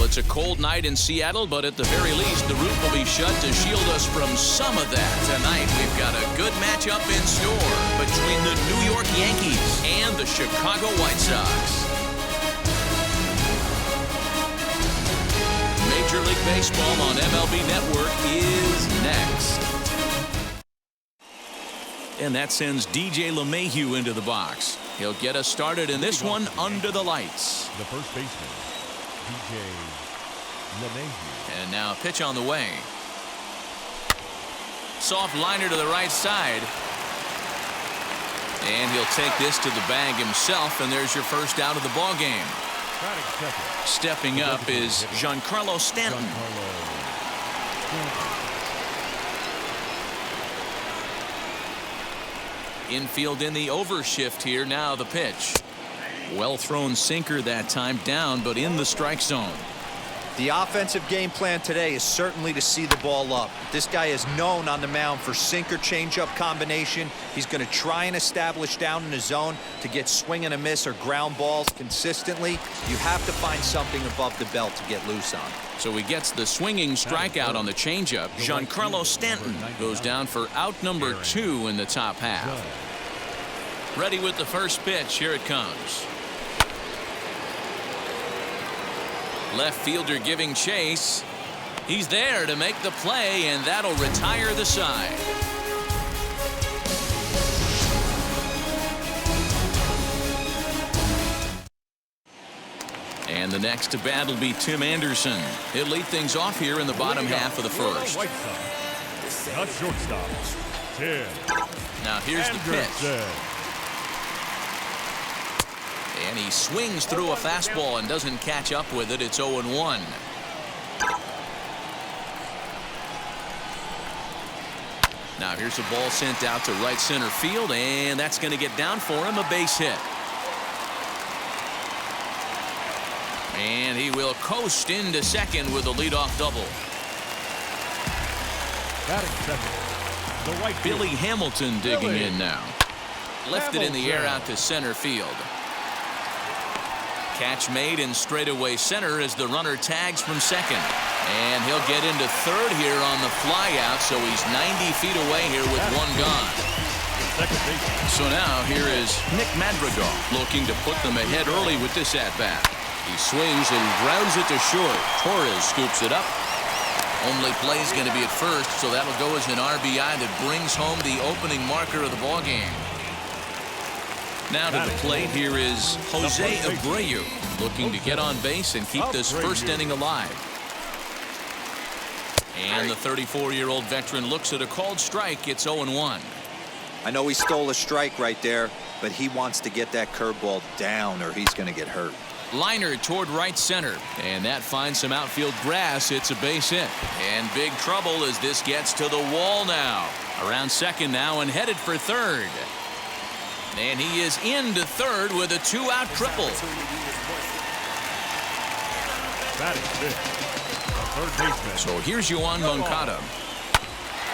it's a cold night in Seattle, but at the very least, the roof will be shut to shield us from some of that. Tonight, we've got a good matchup in store between the New York Yankees and the Chicago White Sox. Major League Baseball on MLB Network is next. And that sends DJ LeMahieu into the box. He'll get us started in this one under the lights. The first baseman, DJ LeMahieu. And now a pitch on the way. Soft liner to the right side. And he'll take this to the bag himself, and there's your first out of the ball game. Stepping up is Giancarlo Stanton. Infield in the overshift here. Now the pitch. Well thrown sinker that time, down but in the strike zone. The offensive game plan today is certainly to see the ball up. This guy is known on the mound for sinker changeup combination. He's going to try and establish down in the zone to get swing and a miss or ground balls consistently. You have to find something above the belt to get loose on. So he gets the swinging strikeout on the changeup. Giancarlo Stanton goes down for out number 2 in the top half. Ready with the first pitch. Here it comes. Left fielder giving chase. He's there to make the play, and that'll retire the side. And the next to bat will be Tim Anderson. He'll lead things off here in the bottom half of the first. Not shortstop, Tim. Now here's the pitch. And he swings through a fastball and doesn't catch up with it. It's 0-1. Now here's a ball sent out to right center field, and that's going to get down for him, a base hit. And he will coast into second with a leadoff double. Batting second, the right Billy Hamilton digging in now. Lifted in the air out to center field. Catch made in straightaway center as the runner tags from second. And he'll get into third here on the flyout, so he's 90 feet away here with one gone. So now here is Nick Madrigal looking to put them ahead early with this at-bat. He swings and grounds it to short. Torres scoops it up. Only play is going to be at first, so that'll go as an RBI that brings home the opening marker of the ballgame. Now to the plate, here is Jose Abreu looking to get on base and keep this first inning alive. And the 34-year-old veteran looks at a called strike. It's 0-1. I know he stole a strike right there, but he wants to get that curveball down or he's going to get hurt. Liner toward right center, and that finds some outfield grass. It's a base hit. And big trouble as this gets to the wall now. Around second now and headed for third. And he is into third with a 2-out triple. So here's Yoan Moncada.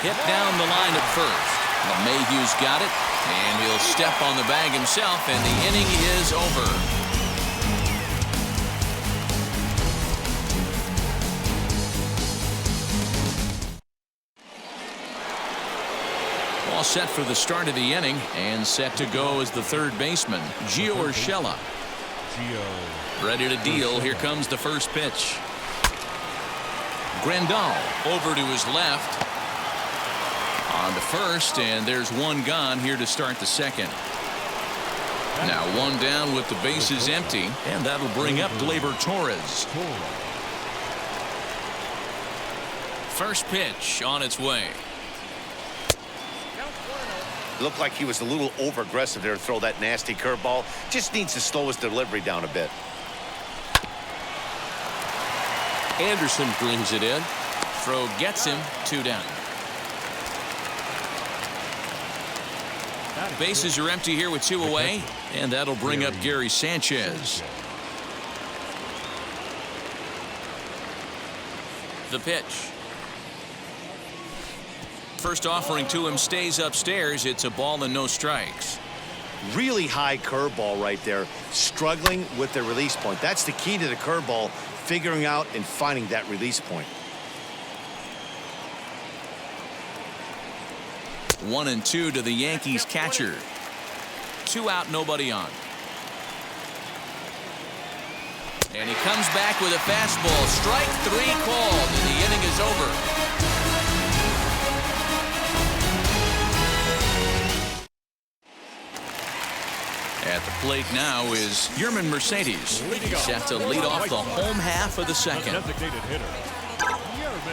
Hit down the line at first. LeMahieu's got it, and he'll step on the bag himself, and the inning is over. All set for the start of the inning, and set to go as the third baseman, Gio Urshela. Ready to deal. Here comes the first pitch. Grandal over to his left. On to first, and there's one gone here to start the second. Now one down with the bases empty, and that'll bring up Gleyber Torres. First pitch on its way. Looked like he was a little over aggressive there to throw that nasty curveball. Just needs to slow his delivery down a bit. Anderson brings it in. Throw gets him, 2 down. Bases are empty here with 2 away, and that'll bring up Gary Sanchez. The pitch. First offering to him stays upstairs. It's a ball and no strikes. Really high curveball right there, struggling with the release point. That's the key to the curveball, figuring out and finding that release point. 1-2 to the Yankees catcher. 2 out, nobody on. And he comes back with a fastball. Strike 3 called, and the inning is over. At the plate now is Yerman Mercedes, set to lead off the home half of the second.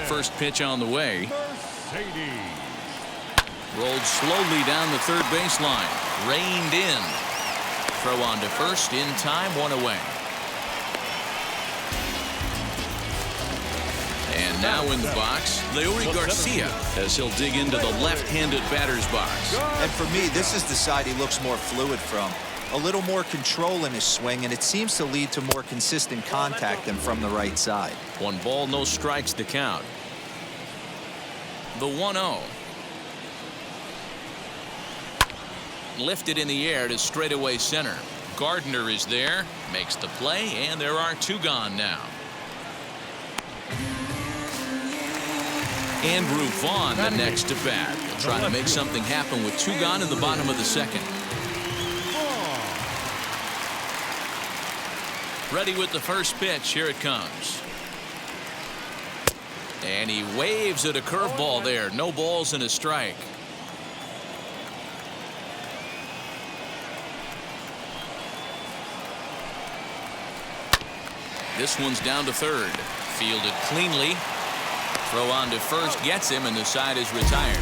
First pitch on the way. Rolled slowly down the third baseline. Reined in. Throw on to first in time, 1 away. And now in the box, Leury Garcia, as he'll dig into the left-handed batter's box. And for me, this is the side he looks more fluid from. A little more control in his swing, and it seems to lead to more consistent contact than from the right side. 1 ball, no strikes to count. The 1-0. Lifted in the air to straightaway center. Gardner is there, makes the play, and there are 2 gone now. Andrew Vaughn, the next to bat. He'll try to make something happen with 2 gone in the bottom of the second. Ready with the first pitch. Here it comes. And he waves at a curveball there. No balls and a strike. This one's down to third. Fielded cleanly. Throw on to first gets him, and the side is retired.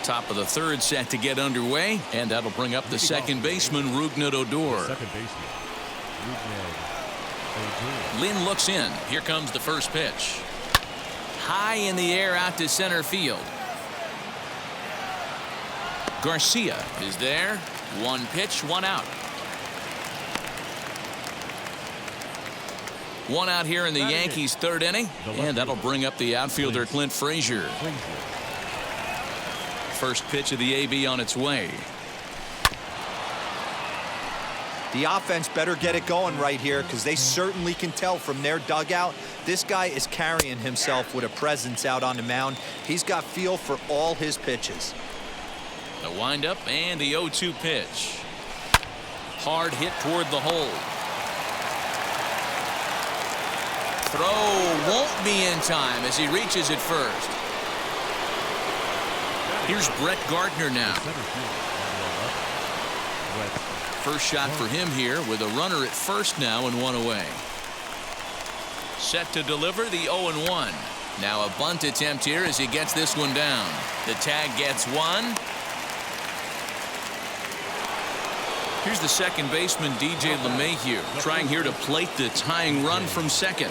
Top of the third set to get underway, and that'll bring up the second baseman, Rougned Odor. Lynn looks in. Here comes the first pitch. High in the air out to center field. Garcia is there. 1 pitch, 1 out. 1 out here in the Yankees' 3rd inning, and that'll bring up the outfielder, Clint Frazier. First pitch of the AB on its way. The offense better get it going right here, because they certainly can tell from their dugout this guy is carrying himself with a presence out on the mound. He's got feel for all his pitches. The windup and the 0-2 pitch. Hard hit toward the hole. Throw won't be in time as he reaches it first. Here's Brett Gardner now. First shot for him here with a runner at first now and 1 away. Set to deliver the 0-1. Now a bunt attempt here as he gets this one down. The tag gets 1. Here's the second baseman, DJ LeMahieu, trying here to plate the tying run from second.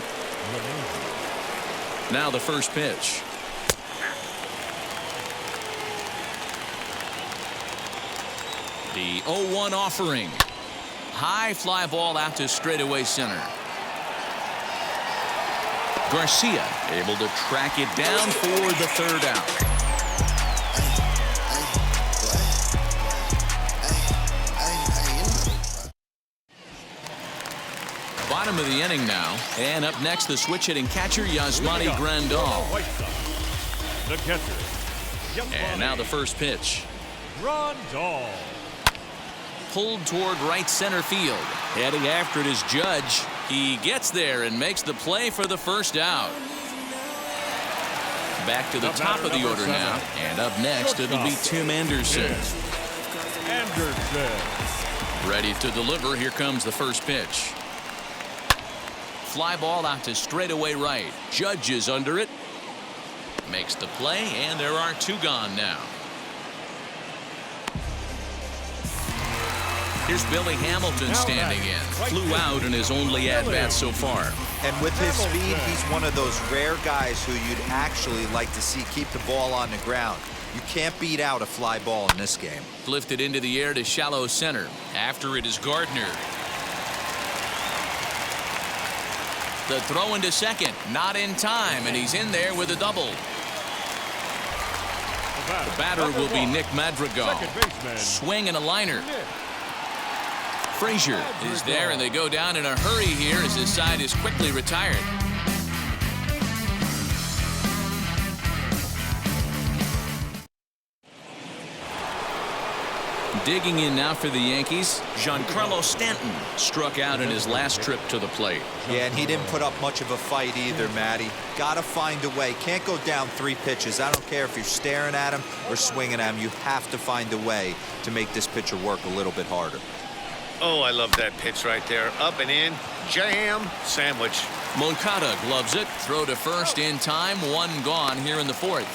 Now the first pitch. The 0-1 offering. High fly ball out to straightaway center. Garcia able to track it down for the 3rd out. Bottom of the inning now, and up next the switch hitting catcher Yasmani Grandal. The catcher. And now the first pitch. Grandal. Pulled toward right center field. Heading after it is Judge. He gets there and makes the play for the 1st out. Back to the top of the order now, and up next it'll be Tim Anderson. Ready to deliver. Here comes the first pitch. Fly ball out to straightaway right. Judge is under it. Makes the play, and there are 2 gone now. Here's Billy Hamilton standing in. Flew out in his only at-bat so far. And with his speed, he's one of those rare guys who you'd actually like to see keep the ball on the ground. You can't beat out a fly ball in this game. Lifted into the air to shallow center. After it is Gardner. The throw into second, not in time, and he's in there with a double. The batter will be Nick Madrigal. Swing and a liner. Frazier is there, and they go down in a hurry here as his side is quickly retired. Digging in now for the Yankees, Giancarlo Stanton struck out in his last trip to the plate. Yeah, and he didn't put up much of a fight either, Matty. Got to find a way. Can't go down 3 pitches. I don't care if you're staring at him or swinging at him. You have to find a way to make this pitcher work a little bit harder. Oh, I love that pitch right there. Up and in, jam, sandwich. Moncada gloves it. Throw to first in time. 1 gone here in the 4th.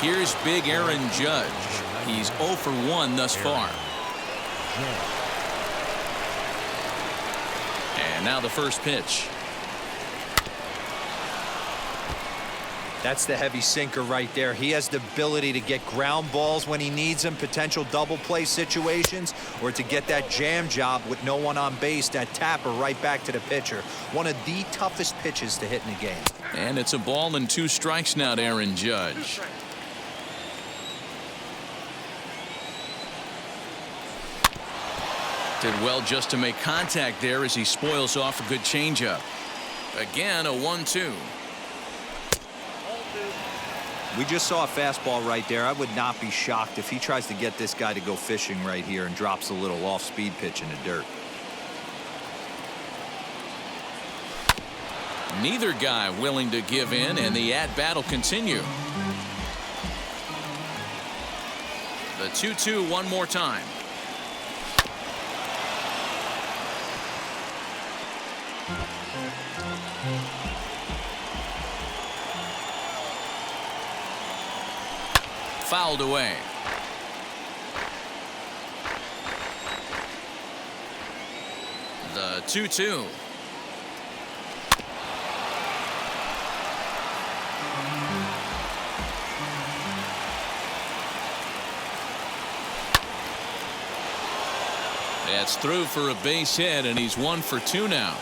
Here's big Aaron Judge. He's 0 for 1 thus far. And now the first pitch. That's the heavy sinker right there. He has the ability to get ground balls when he needs them, potential double play situations, or to get that jam job with no one on base, that tapper right back to the pitcher. One of the toughest pitches to hit in the game. And it's a ball and 2 strikes now to Aaron Judge. Did well just to make contact there as he spoils off a good changeup. Again, a 1-2. We just saw a fastball right there. I would not be shocked if he tries to get this guy to go fishing right here and drops a little off-speed pitch in the dirt. Neither guy willing to give in, and the at-bat will continue. The 2-2 one more time. Fouled away. The 2-2. That's through for a base hit, and he's 1 for 2 now.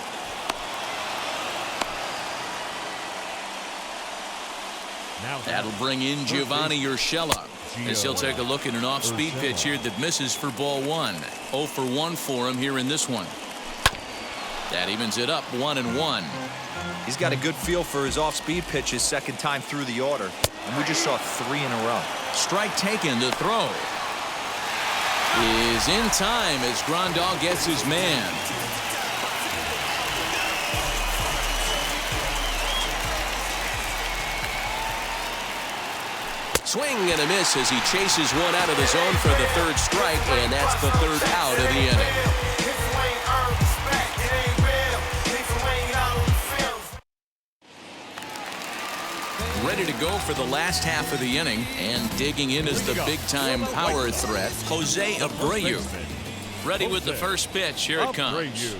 That'll bring in Giovanni Urshela as he'll take a look at an off-speed pitch here that misses for ball 1. 0 for 1 for him here in this one. That evens it up 1-1. He's got a good feel for his off-speed pitches second time through the order, and we just saw 3 in a row. Strike taken. The throw is in time as Grandal gets his man. Swing and a miss as he chases one out of the zone for the 3rd strike, and that's the 3rd out of the inning. Ready to go for the last half of the inning, and digging in is the big-time power threat, Jose Abreu. Ready with the first pitch. Here it comes.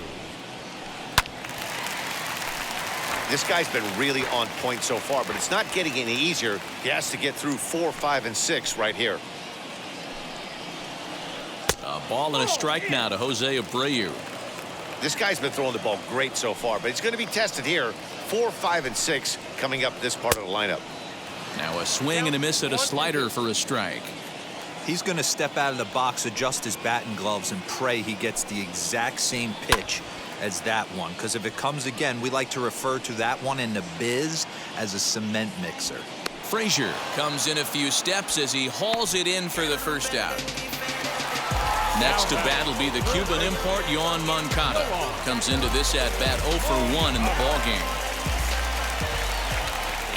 This guy's been really on point so far, but it's not getting any easier. He has to get through 4, 5, and 6 right here. A ball and a strike now to Jose Abreu. This guy's been throwing the ball great so far, but he's going to be tested here. 4, 5, and 6 coming up this part of the lineup. Now a swing and a miss at a slider for a strike. He's going to step out of the box, adjust his bat and gloves, and pray he gets the exact same pitch as that one, because if it comes again, we like to refer to that one in the biz as a cement mixer. Frazier comes in a few steps as he hauls it in for the first out. Next to bat will be the Cuban import Yoan Moncada. Comes into this at bat 0 for 1 in the ballgame.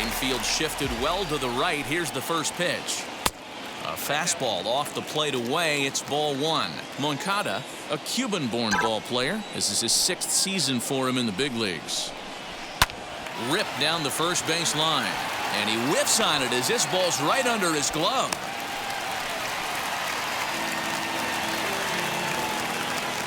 Infield shifted well to the right. Here's the first pitch. A fastball off the plate away. It's ball 1. Moncada, a Cuban-born ball player. This is his 6th season for him in the big leagues. Ripped down the first base line, and he whiffs on it as this ball's right under his glove.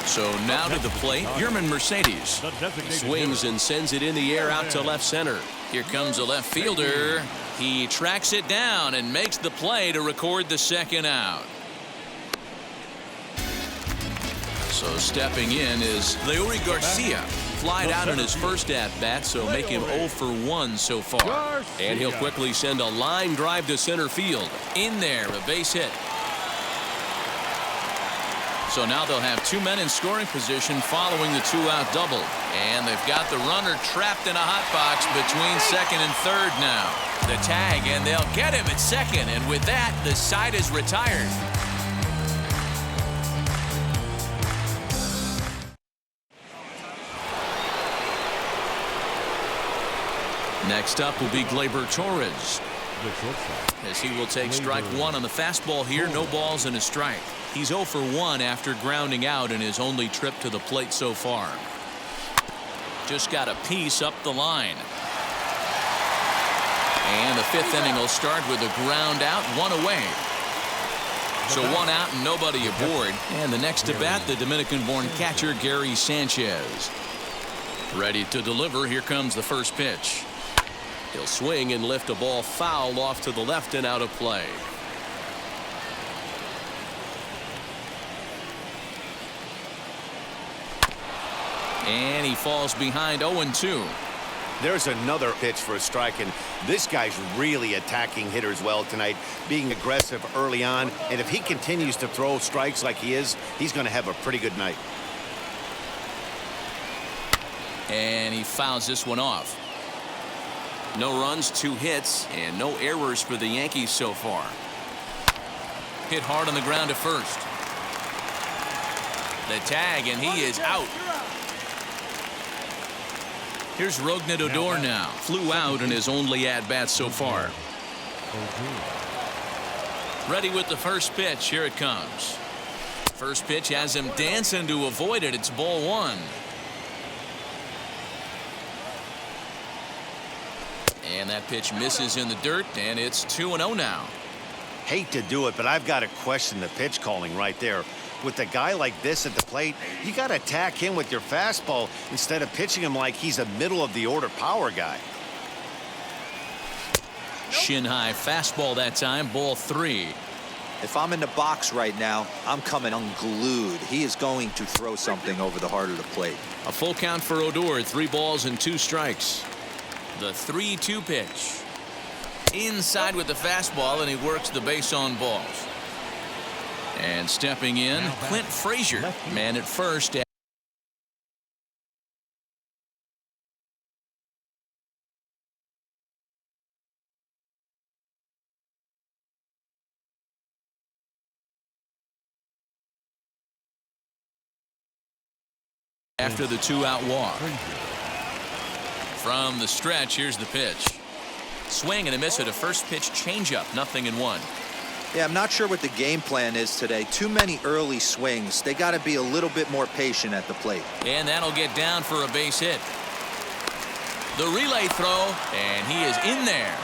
So now to the plate, Yerman Mercedes swings and sends it in the air out to left center. Here comes a left fielder. He tracks it down and makes the play to record the 2nd out. So stepping in is Leury Garcia. flied out in his first at-bat, so make him 0 for 1 so far. And he'll quickly send a line drive to center field. In there, a base hit. So now they'll have 2 men in scoring position following the 2-out double. And they've got the runner trapped in a hot box between second and third now. The tag, and they'll get him at second. And with that, the side is retired. Next up will be Gleyber Torres, as he will take strike 1 on the fastball here. No balls and a strike. He's 0 for 1 after grounding out in his only trip to the plate so far. Just got a piece up the line. And the 5th inning will start with a ground out, 1 away. So 1 out and nobody aboard. And the next to bat, the Dominican-born catcher Gary Sanchez. Ready to deliver. Here comes the first pitch. He'll swing and lift a ball foul off to the left and out of play. And he falls behind 0-2. There's another pitch for a strike, and this guy's really attacking hitters well tonight, being aggressive early on. And if he continues to throw strikes like he is, he's going to have a pretty good night. And he fouls this one off. No runs, 2 hits, and no errors for the Yankees so far. Hit hard on the ground to first. The tag, and he is out. Here's Rougned Odor now. Flew out in his only at-bat so far. Ready with the first pitch. Here it comes. First pitch has him dancing to avoid it. It's ball 1. And that pitch misses in the dirt, and it's 2-0 now. Hate to do it, but I've got to question the pitch calling right there. With a guy like this at the plate, you got to attack him with your fastball instead of pitching him like he's a middle-of-the-order power guy. Shin high fastball that time, ball 3. If I'm in the box right now, I'm coming unglued. He is going to throw something over the heart of the plate. A full count for Odor, 3 balls and 2 strikes. The 3-2 pitch. Inside with the fastball, and he works the base on balls. And stepping in, Clint Frazier, man at first. After the 2-out walk. From the stretch, here's the pitch. Swing and a miss at a first pitch changeup, 0-1. Yeah, I'm not sure what the game plan is today. Too many early swings. They got to be a little bit more patient at the plate. And that'll get down for a base hit. The relay throw, and he is in there.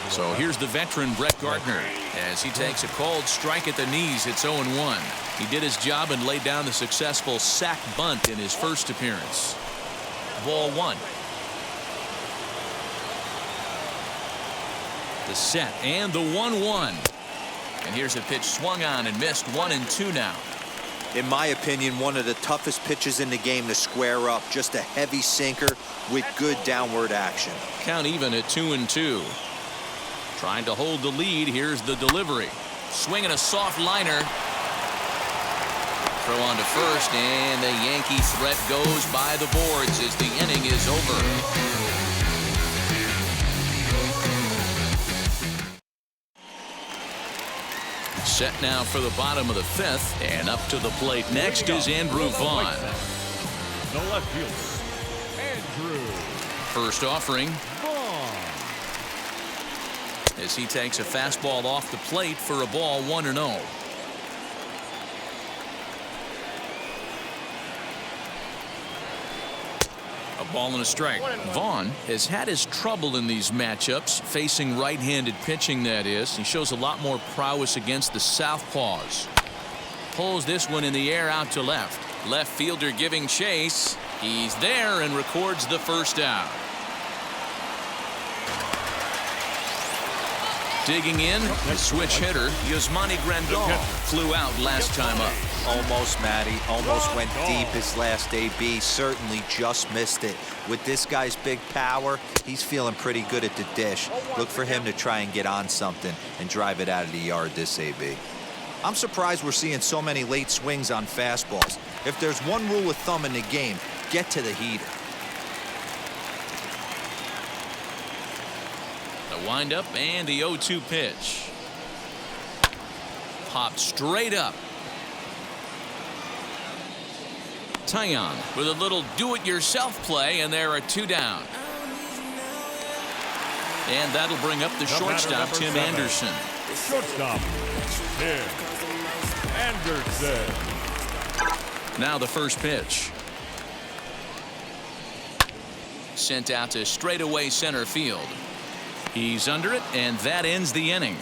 So here's the veteran Brett Gardner as he takes a called strike at the knees. It's 0-1. He did his job and laid down the successful sac bunt in his first appearance. Ball 1. The set and the 1-1. And here's a pitch swung on and missed. 1-2 now. In my opinion, one of the toughest pitches in the game to square up. Just a heavy sinker with good downward action. Count even at 2-2. Trying to hold the lead. Here's the delivery. Swinging a soft liner. Throw on to first, and the Yankee threat goes by the boards as the inning is over. Set now for the bottom of the 5th, and up to the plate next is Andrew Vaughn. The left fielder, Andrew. First offering. Vaughn. As he takes a fastball off the plate for a ball, 1-0. A ball and a strike. Vaughn has had his trouble in these matchups, facing right-handed pitching, that is. He shows a lot more prowess against the southpaws. Pulls this one in the air out to left. Left fielder giving chase. He's there and records the first out. Digging in, the switch hitter, Yasmani Grandal, flew out last time up. Almost, Matty. Almost went deep his last AB. Certainly just missed it. With this guy's big power, he's feeling pretty good at the dish. Look for him to try and get on something and drive it out of the yard this AB. I'm surprised we're seeing so many late swings on fastballs. If there's one rule of thumb in the game, get to the heater. The windup and the 0-2 pitch. Popped straight up. Taillon with a little do-it-yourself play, and there are 2 down. And that'll bring up the shortstop, Tim Anderson. Shortstop, Tim Anderson. Now the first pitch. Sent out to straightaway center field. He's under it, and that ends the inning.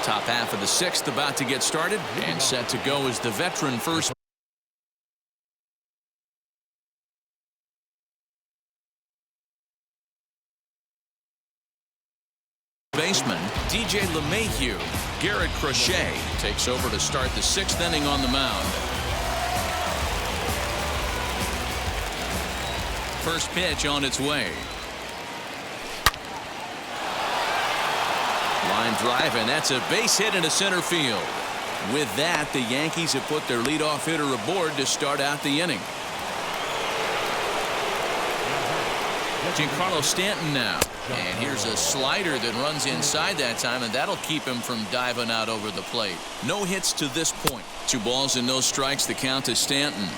Top half of the 6th about to get started, and set to go is the veteran first baseman DJ LeMahieu. Garrett Crochet takes over to start the 6th inning on the mound. First pitch on its way. Line drive, and that's a base hit into center field. With that, the Yankees have put their leadoff hitter aboard to start out the inning. Giancarlo Stanton now. And here's a slider that runs inside that time, and that'll keep him from diving out over the plate. No hits to this point. 2 balls and no strikes, the count to Stanton.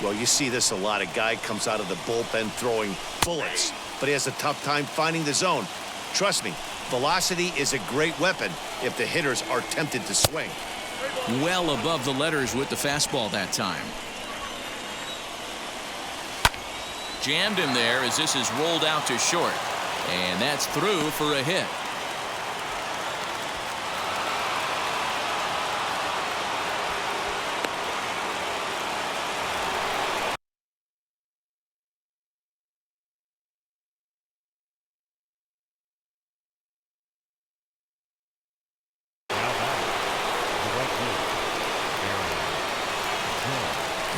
Well, you see this a lot. A guy comes out of the bullpen throwing bullets, but he has a tough time finding the zone. Trust me, velocity is a great weapon if the hitters are tempted to swing. Well above the letters with the fastball that time. Jammed him there as this is rolled out to short. And that's through for a hit.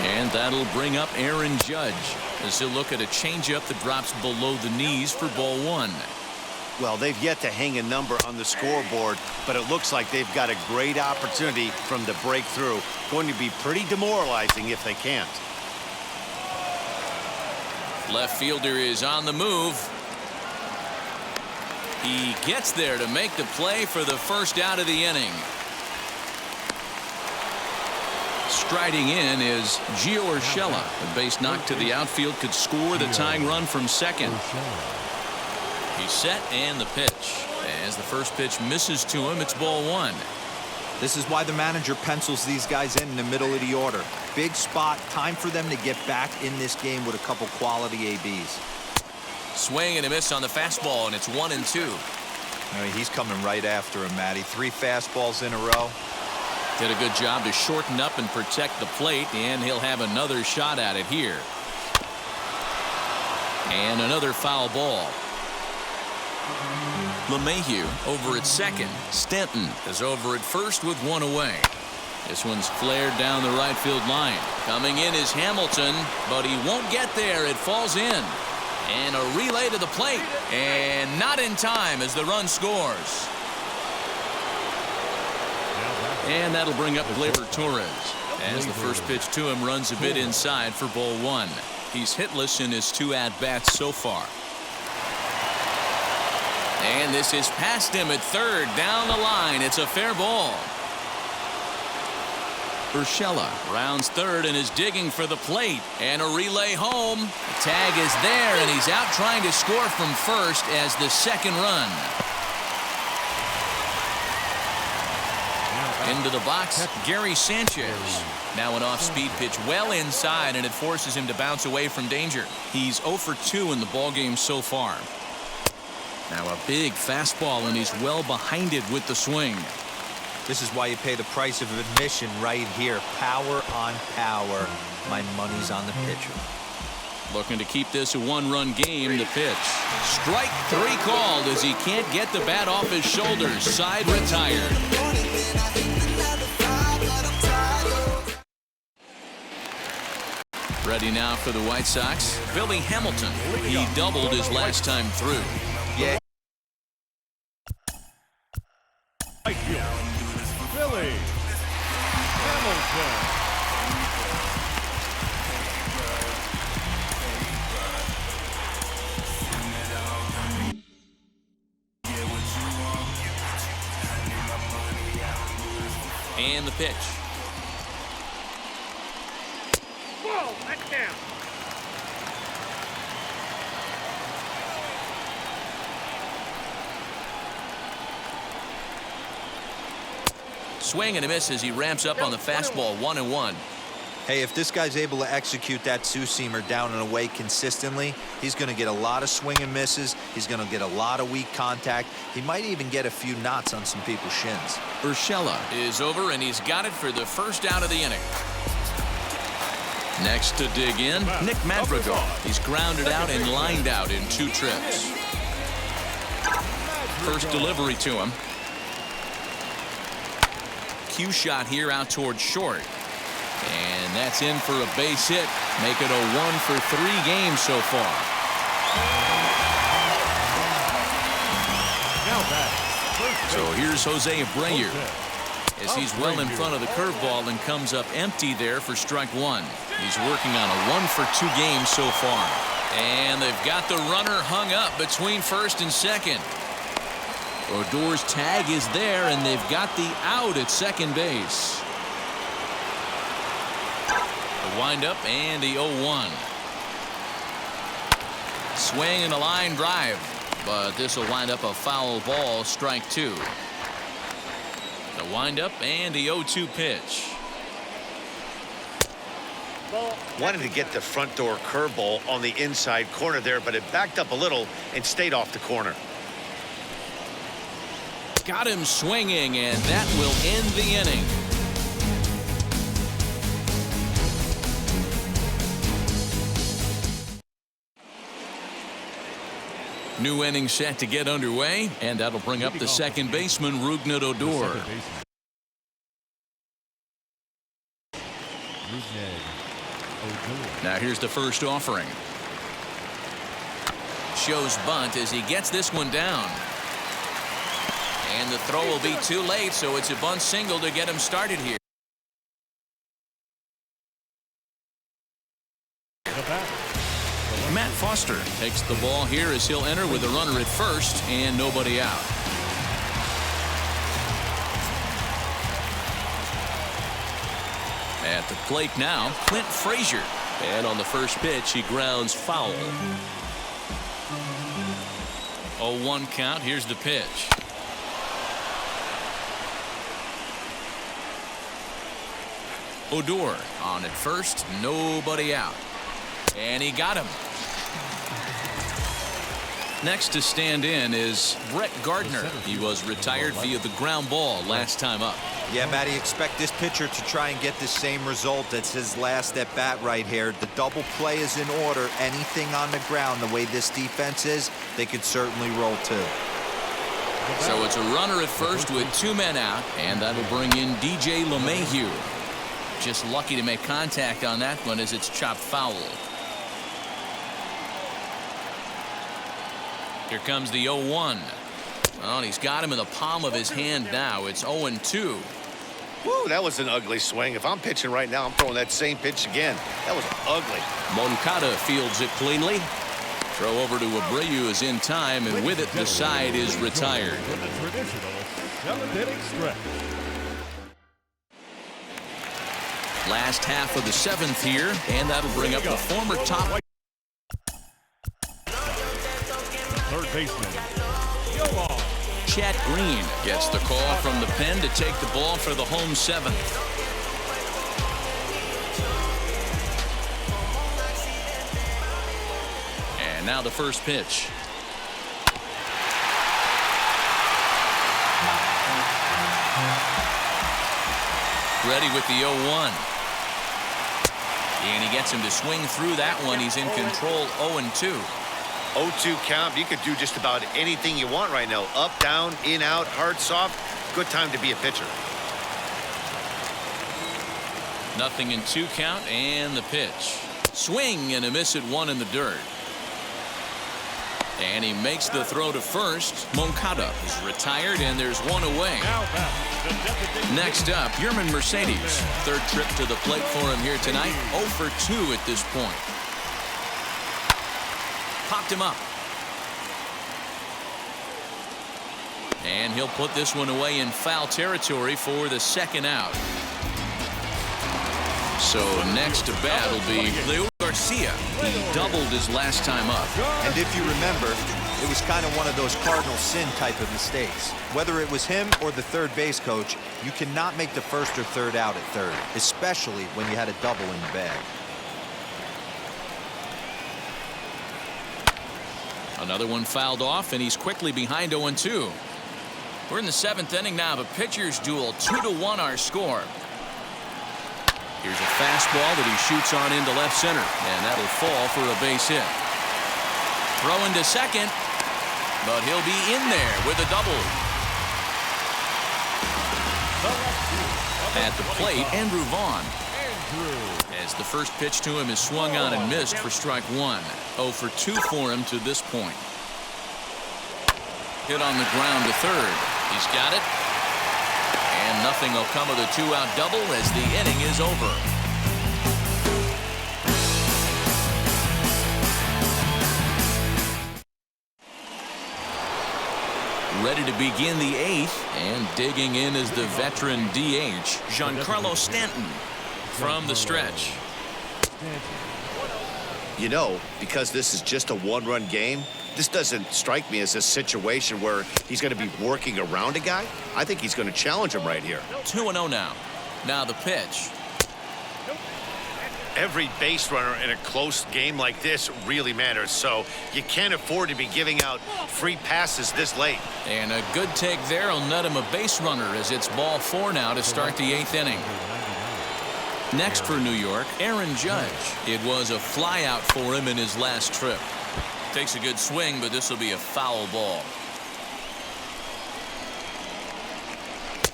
And that'll bring up Aaron Judge as he'll look at a changeup that drops below the knees for ball 1. Well, they've yet to hang a number on the scoreboard, but it looks like they've got a great opportunity from the breakthrough. Going to be pretty demoralizing if they can't. Left fielder is on the move. He gets there to make the play for the first out of the inning. Striding in is Gio Urshela. A base knock to the outfield could score the tying run from second. He's set, and the pitch. As the first pitch misses to him, it's ball 1. This is why the manager pencils these guys in the middle of the order. Big spot, time for them to get back in this game with a couple quality ABs. Swing and a miss on the fastball, and it's 1-2. I mean, he's coming right after him, Matty. 3 fastballs in a row. Did a good job to shorten up and protect the plate, and he'll have another shot at it here. And another foul ball. LeMahieu over at second. Stanton is over at first with 1 away. This one's flared down the right field line. Coming in is Hamilton, but he won't get there. It falls in. And a relay to the plate, and not in time as the run scores. And that'll bring up Gleyber Torres as the first pitch to him runs a bit inside for ball 1. He's hitless in his 2 at-bats so far. And this is past him at third, down the line. It's a fair ball. Urshela rounds third and is digging for the plate, and a relay home. The tag is there, and he's out trying to score from first as the second run. Into the box, Gary Sanchez. Now an off-speed pitch well inside, and it forces him to bounce away from danger. He's 0 for 2 in the ballgame so far. Now a big fastball, and he's well behind it with the swing. This is why you pay the price of admission right here. Power on power. My money's on the pitcher. Looking to keep this a one-run game. The pitch. Strike 3 called as he can't get the bat off his shoulders. Side retired. Ready now for the White Sox. Billy Hamilton. He doubled his last time through. Yeah. Billy Hamilton. And the pitch. Whoa, that's down. Swing and a miss as he ramps up on the fastball. 1-1. Hey, if this guy's able to execute that two-seamer down and away consistently, he's going to get a lot of swing and misses. He's going to get a lot of weak contact. He might even get a few knots on some people's shins. Urshela is over, and he's got it for the first out of the inning. Next to dig in, Nick Madrigal. He's grounded out and lined out in 2 trips. First delivery to him. Cue shot here out towards short. And that's in for a base hit. Make it a 1 for 3 games so far. So here's Jose Abreu as he's well in front of the curveball and comes up empty there for strike 1. He's working on a 1 for 2 games so far. And they've got the runner hung up between first and second. Odor's tag is there, and they've got the out at second base. The windup and the 0-1. Swing and a line drive, but this will wind up a foul ball. Strike 2. The windup and the 0-2 pitch. Wanted to get the front door curveball on the inside corner there, but it backed up a little and stayed off the corner. Got him swinging, and that will end the inning. New inning set to get underway, and that'll bring up the second baseman, Rougned Odor. Now here's the first offering. Shows bunt as he gets this one down. And the throw will be too late, so it's a bunt single to get him started here. Matt Foster takes the ball here as he'll enter with a runner at first and nobody out. At the plate now, Clint Frazier. And on the first pitch, he grounds foul. 0-1 count. Here's the pitch. Odor on at first, nobody out. And he got him. Next to stand in is Brett Gardner. He was retired via the ground ball last time up. Yeah, Matty, expect this pitcher to try and get the same result. That's his last at bat right here. The double play is in order. Anything on the ground, the way this defense is, they could certainly roll too. So it's a runner at first with 2 men out, and that'll bring in DJ LeMahieu. Just lucky to make contact on that one as it's chopped foul. Here comes the 0-1. Well, he's got him in the palm of his hand now. It's 0-2. Woo, that was an ugly swing. If I'm pitching right now, I'm throwing that same pitch again. That was ugly. Moncada fields it cleanly. Throw over to Abreu is in time, and with it, the side is retired. The traditional 7th-inning stretch. Last half of the 7th here, and that'll bring up the former top. Third baseman, Chad Green gets the call from the pen to take the ball for the home 7th. And now the first pitch. Ready with the 0-1. And he gets him to swing through that one. He's in control 0-2. 0-2 count. You could do just about anything you want right now. Up, down, in, out, hard, soft. Good time to be a pitcher. 0-2 count, and the pitch. Swing and a miss at one in the dirt. And he makes the throw to first. Moncada is retired, and there's one away. Next up, Yerman Mercedes. Third trip to the plate for him here tonight. 0 for 2 at this point. Popped him up. And he'll put this one away in foul territory for the second out. So next to bat will be Leo Garcia. He doubled his last time up. And if you remember, it was kind of one of those cardinal sin type of mistakes. Whether it was him or the third base coach, you cannot make the first or third out at third, especially when you had a double in the bag. Another one fouled off, and he's quickly behind 0-2. We're in the 7th inning now of a pitcher's duel. 2-1 our score. Here's a fastball that he shoots on into left center, and that'll fall for a base hit. Throw into second, but he'll be in there with a double. At the plate, Andrew Vaughn. As the first pitch to him is swung on and missed for strike one. 0 for 2 for him to this point. Hit on the ground to third. He's got it. And nothing will come of the 2-out double as the inning is over. Ready to begin the 8th, and digging in is the veteran DH, Giancarlo Stanton, from the stretch. You know, because this is just a one-run game, this doesn't strike me as a situation where he's going to be working around a guy. I think he's going to challenge him right here. 2-0 now. Now the pitch. Every base runner in a close game like this really matters, so you can't afford to be giving out free passes this late. And a good take there will net him a base runner as it's ball 4 now to start the 8th inning. Next for New York, Aaron Judge. It was a flyout for him in his last trip. Takes a good swing, but this will be a foul ball.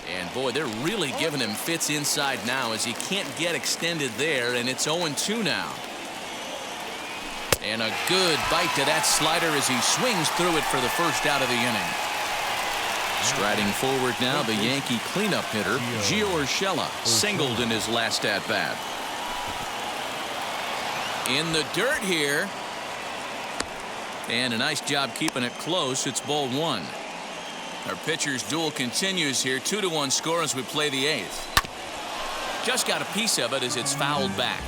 And boy, they're really giving him fits inside now as he can't get extended there, and it's 0-2 now. And a good bite to that slider as he swings through it for the first out of the inning. Striding forward now, the Yankee cleanup hitter, Gio Urshela, singled in his last at-bat. In the dirt here. And a nice job keeping it close. It's ball 1. Our pitcher's duel continues here. 2-1 score as we play the 8th. Just got a piece of it as it's fouled back.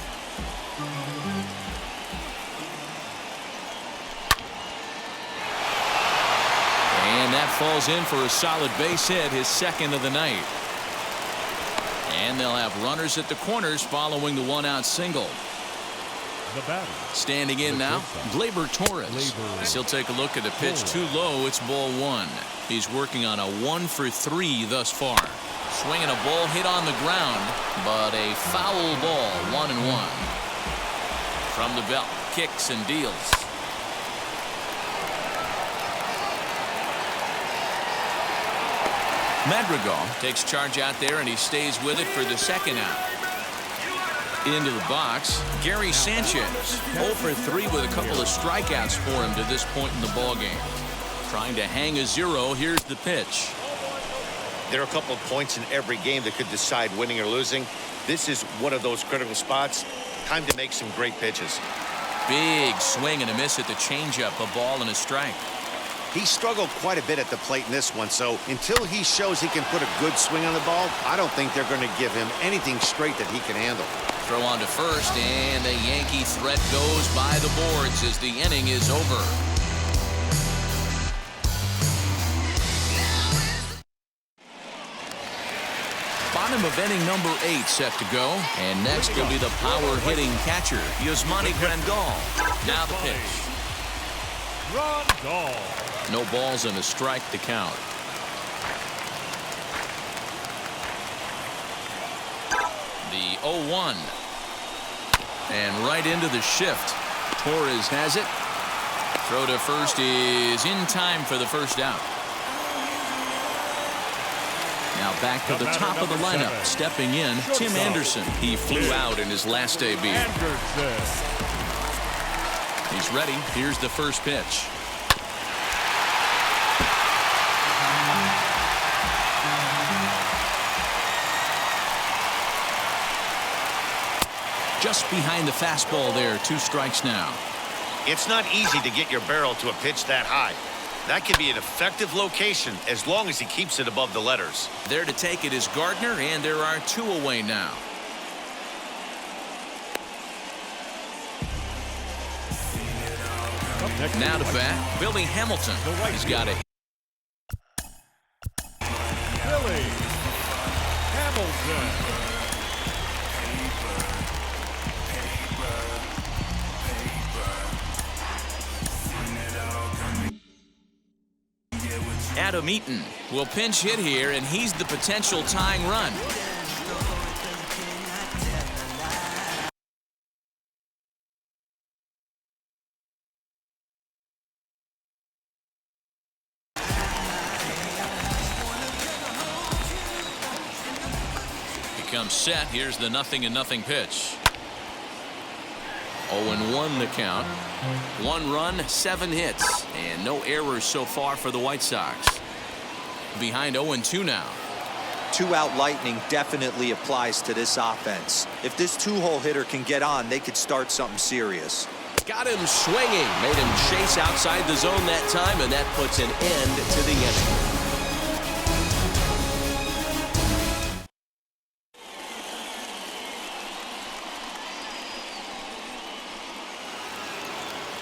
And that falls in for a solid base hit, his second of the night. And they'll have runners at the corners following the 1-out single. Standing in now, Gleyber Torres. As he'll take a look at the pitch too low, it's ball 1. He's working on a 1 for 3 thus far. Swinging a ball hit on the ground, but a foul ball, 1-1. From the belt, kicks and deals. Madrigal takes charge out there, and he stays with it for the second out. Into the box, Gary Sanchez, 0 for 3 with a couple of strikeouts for him to this point in the ballgame. Trying to hang a 0. Here's the pitch. There are a couple of points in every game that could decide winning or losing. This is one of those critical spots. Time to make some great pitches. Big swing and a miss at the changeup, a ball and a strike. He struggled quite a bit at the plate in this one, so until he shows he can put a good swing on the ball, I don't think they're going to give him anything straight that he can handle. Throw on to first, and the Yankee threat goes by the boards as the inning is over. Bottom of inning number 8 set to go, and next will be the power-hitting catcher, Yasmani Grandal. Now the pitch. No balls and a strike to count. 0-1. And right into the shift. Torres has it. Throw to first is in time for the first out. Now back to the top of the lineup. Stepping in, Tim Anderson. He flew out in his last debut. He's ready. Here's the first pitch. Just behind the fastball there. 2 strikes now. It's not easy to get your barrel to a pitch that high. That can be an effective location as long as he keeps it above the letters. There to take it is Gardner, and there are 2 away now. Now to bat, Billy Hamilton. He's got a Billy Hamilton. Adam Eaton will pinch hit here, and he's the potential tying run. Becomes set. Here's the 0-0 pitch. 0-1 the count. 1 run, 7 hits, and no errors so far for the White Sox. Behind 0-2 now. 2-out lightning definitely applies to this offense. If this 2-hole hitter can get on, they could start something serious. Got him swinging. Made him chase outside the zone that time, and that puts an end to the inning.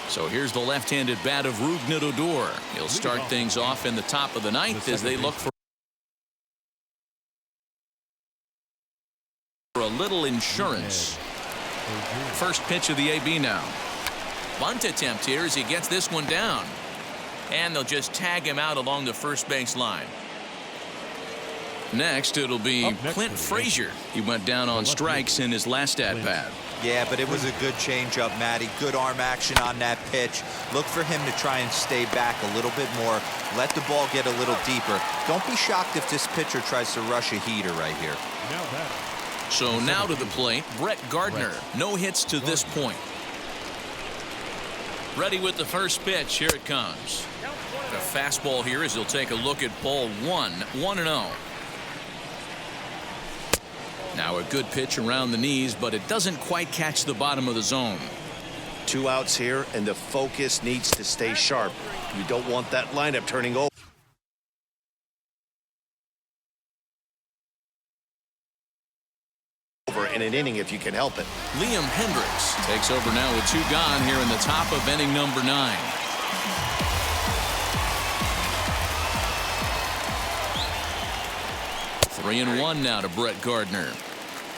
So here's the left-handed bat of Rougned Odor. He'll start things off in the top of the 9th as they look for a little insurance. First pitch of the AB now. Bunt attempt here as he gets this one down. And they'll just tag him out along the first base line. Next, it'll be Clint Frazier. He went down on strikes in his last at-bat. Yeah, but it was a good changeup, Matty. Good arm action on that pitch. Look for him to try and stay back a little bit more. Let the ball get a little deeper. Don't be shocked if this pitcher tries to rush a heater right here. So now to the plate, Brett Gardner. No hits to this point. Ready with the first pitch. Here it comes. A fastball here as he'll take a look at ball 1. 1-0. Now a good pitch around the knees, but it doesn't quite catch the bottom of the zone. 2 outs here, and the focus needs to stay sharp. You don't want that lineup turning over in an inning if you can help it. Liam Hendricks takes over now with 2 gone here in the top of inning number 9. Three and 1 now to Brett Gardner.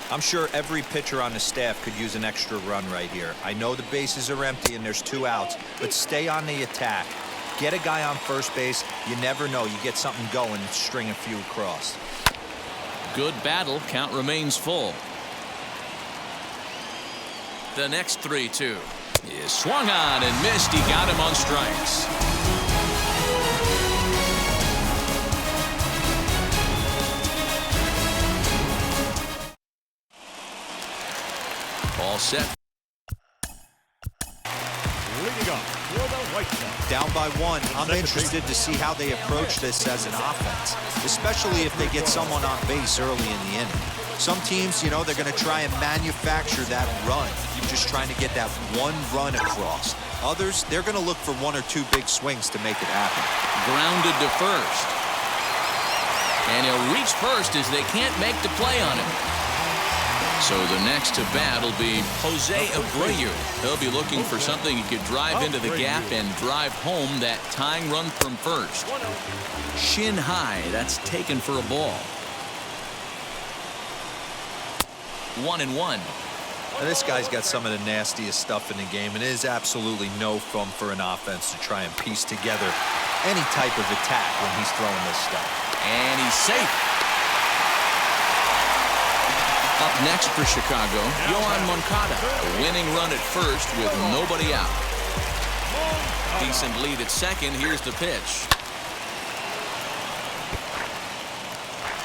I'm sure every pitcher on the staff could use an extra run right here. I know the bases are empty and there's 2 outs, but stay on the attack. Get a guy on first base. You never know. You get something going and string a few across. Good battle. Count remains full. The next 3-2 is swung on and missed. He got him on strikes. All set. Leading up for the White Sox. Down by 1, I'm interested to see how they approach this as an offense, especially if they get someone on base early in the inning. Some teams, you know, they're going to try and manufacture that run, just trying to get that 1 run across. Others, they're going to look for 1 or 2 big swings to make it happen. Grounded to first. And he'll reach first as they can't make the play on him. So the next to bat will be Jose Abreu. He'll be looking for something he could drive into the gap and drive home that tying run from first. Shin high, that's taken for a ball. 1-1. Now, this guy's got some of the nastiest stuff in the game, and it is absolutely no fun for an offense to try and piece together any type of attack when he's throwing this stuff. And he's safe. Up next for Chicago, Yohan Moncada. A winning run at first with nobody out. Decent lead at second. Here's the pitch.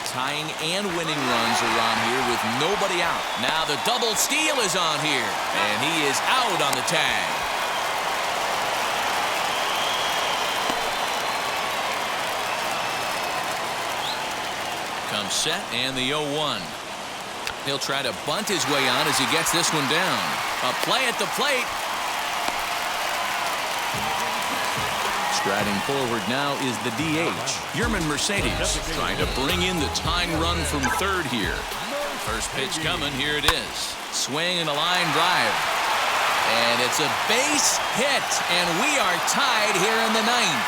Tying and winning runs are on here with nobody out. Now the double steal is on here, and he is out on the tag. Comes set and the 0-1. He'll try to bunt his way on as he gets this one down. A play at the plate. Striding forward now is the DH, Yerman Mercedes, trying to bring in the tying run from third here. First pitch coming. Here it is. Swing and a line drive. And it's a base hit, and we are tied here in the ninth.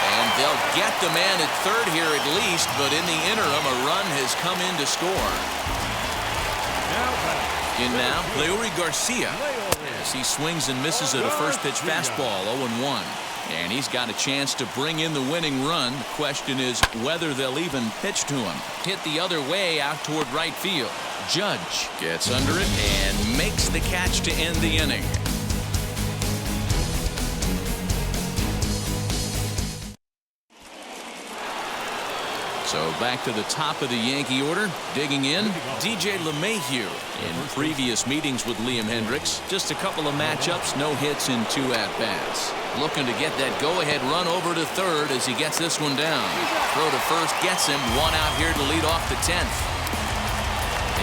And they'll get the man at third here at least, but in the interim, a run has come in to score. In now, Leury Garcia, as he swings and misses at a first pitch fastball, 0-1. And he's got a chance to bring in the winning run. The question is whether they'll even pitch to him. Hit the other way out toward right field. Judge gets under it and makes the catch to end the inning. So back to the top of the Yankee order. Digging in, DJ LeMahieu. In previous meetings with Liam Hendricks, just a couple of matchups, no hits in 2 at-bats. Looking to get that go-ahead run over to third as he gets this one down. Throw to first gets him. 1 out here to lead off the 10th.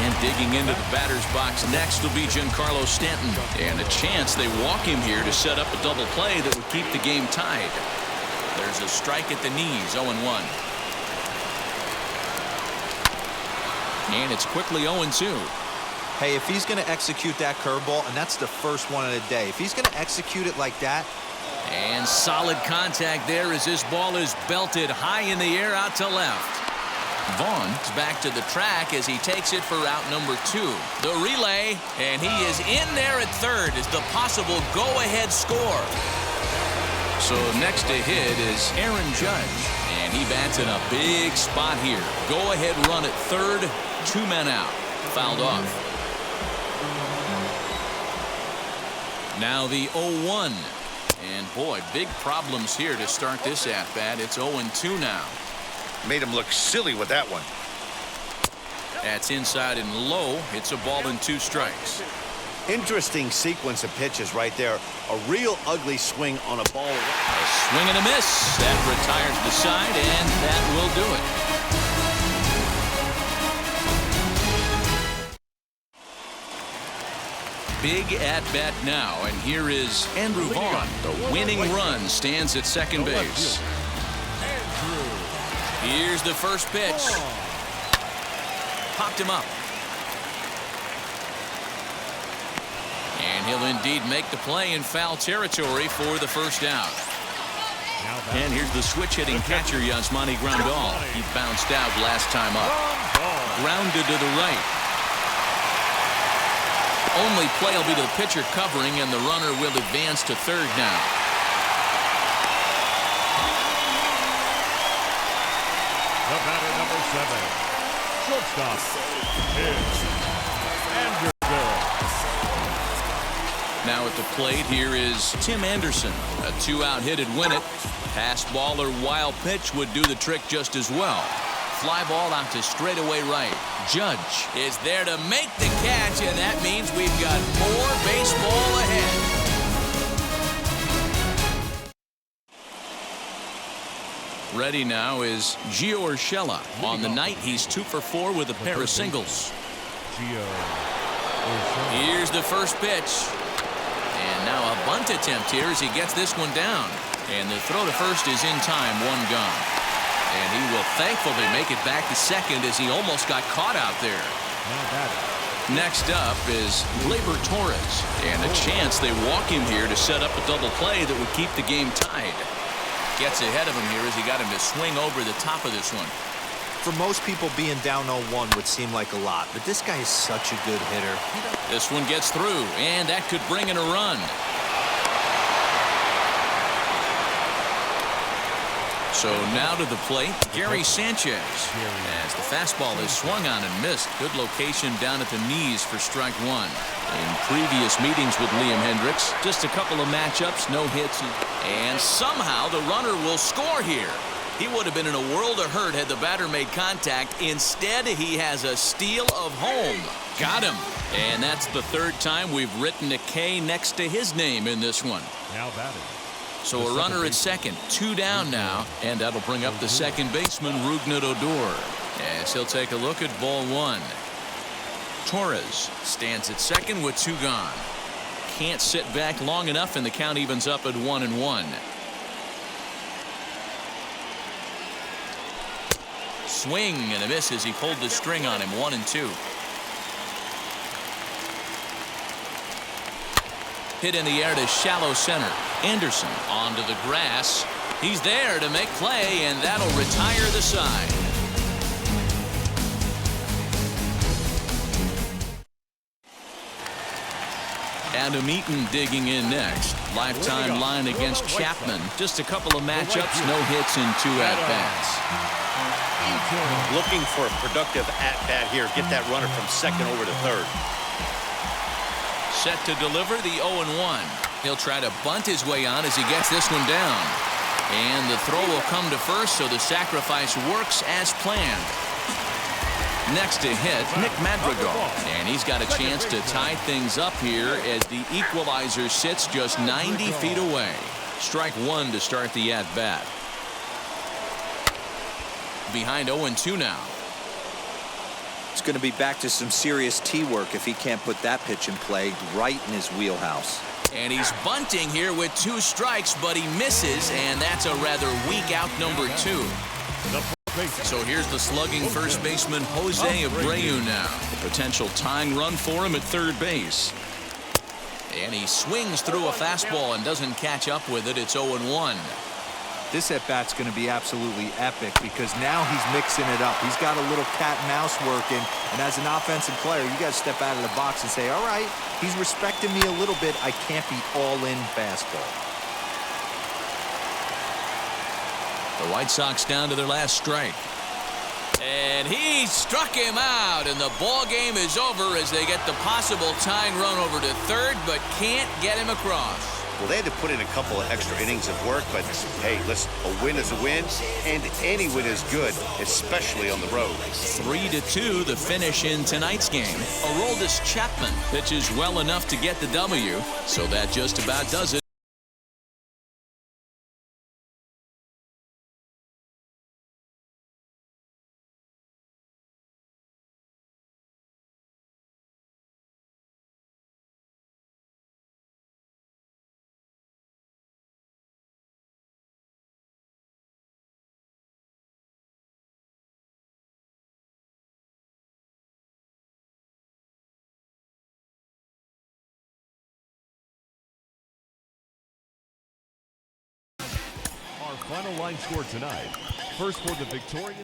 And digging into the batter's box next will be Giancarlo Stanton. And a chance they walk him here to set up a double play that would keep the game tied. There's a strike at the knees, 0-1. And it's quickly 0-2. Hey, if he's going to execute that curveball, and that's the first one of the day, if he's going to execute it like that. And solid contact there as this ball is belted high in the air out to left. Vaughn is back to the track as he takes it for out number 2. The relay, and he is in there at third as the possible go-ahead score. So next to hit is Aaron Judge, and he bats in a big spot here. Go-ahead run at third, 2 men out. Fouled off. Now the 0-1. And boy, big problems here to start this at-bat. It's 0-2 now. Made him look silly with that one. That's inside and low. It's a ball and 2 strikes. Interesting sequence of pitches right there. A real ugly swing on a ball. A swing and a miss. That retires the side, and that will do it. Big at-bat now, and here is Andrew Vaughn. The winning run stands at second base. Here's the first pitch. Popped him up. And he'll indeed make the play in foul territory for the first out. And here's the switch-hitting catcher, Yasmani Grandal. He bounced out last time up. Grounded to the right. Only play will be to the pitcher covering, and the runner will advance to third now. The batter, number 7, shortstop, is Andrew. Now at the plate, here is Tim Anderson. A 2-out hit would win it. Pass ball or wild pitch would do the trick just as well. Fly ball out to straightaway right. Judge is there to make the catch, and that means we've got more baseball ahead. Ready now is Gio Urshela. On the night, he's 2 for 4 with a pair of singles. Here's the first pitch. And now a bunt attempt here as he gets this one down. And the throw to first is in time, 1 gone. And he will thankfully make it back to second as he almost got caught out there. Next up is Gleyber Torres. And a chance they walk him here to set up a double play that would keep the game tied. Gets ahead of him here as he got him to swing over the top of this one. For most people, being down 0-1 would seem like a lot, but this guy is such a good hitter. This one gets through, and that could bring in a run. So now to the plate, Gary Sanchez. As the fastball is swung on and missed. Good location down at the knees for strike one. In previous meetings with Liam Hendricks, just a couple of matchups, no hits. And somehow the runner will score here. He would have been in a world of hurt had the batter made contact. Instead, he has a steal of home. Got him. And that's the third time we've written a K next to his name in this one. Now batting. So a runner at second, 2 down now, and that'll bring up the second baseman, Rougned Odor, as he'll take a look at ball one. Torres stands at second with 2 gone. Can't sit back long enough, and the count evens up at 1-1. Swing and a miss as he pulled the string on him. 1-2. Hit in the air to shallow center. Anderson onto the grass. He's there to make play, and that'll retire the side. Adam Eaton digging in next. Lifetime line against Chapman. Just a couple of matchups, no hits in 2 at-bats. Looking for a productive at-bat here. Get that runner from second over to third. Set to deliver the 0-1. He'll try to bunt his way on as he gets this one down. And the throw will come to first, so the sacrifice works as planned. Next to hit, Nick Madrigal. And he's got a chance to tie things up here as the equalizer sits just 90 feet away. Strike one to start the at-bat. Behind 0-2 now. It's going to be back to some serious tee work if he can't put that pitch in play right in his wheelhouse. And he's bunting here with 2 strikes, but he misses, and that's a rather weak out number 2. So here's the slugging first baseman Jose Abreu now. A potential tying run for him at third base. And he swings through a fastball and doesn't catch up with it. It's 0-1. This at-bat's going to be absolutely epic because now he's mixing it up. He's got a little cat and mouse working, and as an offensive player, you got to step out of the box and say, all right, he's respecting me a little bit. I can't be all-in fastball. The White Sox down to their last strike. And he struck him out, and the ball game is over as they get the possible tying run over to third, but can't get him across. Well, they had to put in a couple of extra innings of work, but hey, listen, a win is a win, and any win is good, especially on the road. 3-2 the finish in tonight's game. Aroldis Chapman pitches well enough to get the W, so that just about does it. Our final line score tonight. First for the victorious